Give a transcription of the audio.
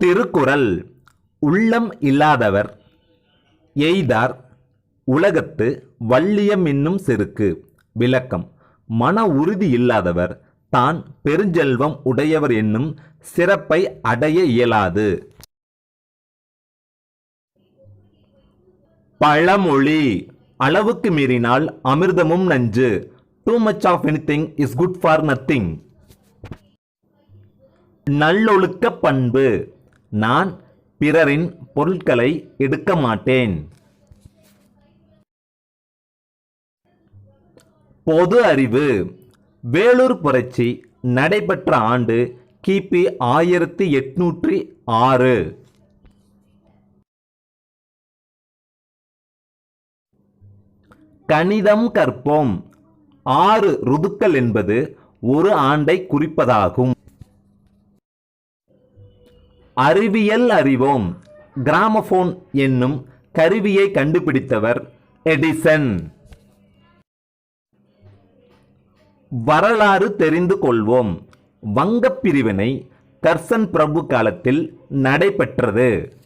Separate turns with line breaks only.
திருக்குறள். உள்ளம் இல்லாதவர் எய்தார் உலகத்து வள்ளியம் என்னும் செருக்கு. விளக்கம். மன உறுதி இல்லாதவர் தான் பெருஞ்செல்வம் உடையவர் என்னும் சிறப்பை அடைய இயலாது. பழமொழி. அளவுக்கு மீறினால் அமிர்தமும் நஞ்சு. Too much of anything is good for nothing. நல்லொழுக்க பண்பு. நான் பிறரின் பொருட்களை எடுக்க மாட்டேன். பொது அறிவு. வேலூர் புரட்சி நடைபெற்ற ஆண்டு கிபி 1806. கணிதம் கற்போம். 6 ருதுக்கள் என்பது ஒரு ஆண்டை குறிப்பதாகும். அறிவியல் அறிவோம். கிராமபோன் என்னும் கருவியை கண்டுபிடித்தவர் எடிசன். வரலாறு தெரிந்து கொள்வோம். வங்கப் பிரிவினை கர்சன் பிரபு காலத்தில் நடைபெற்றது.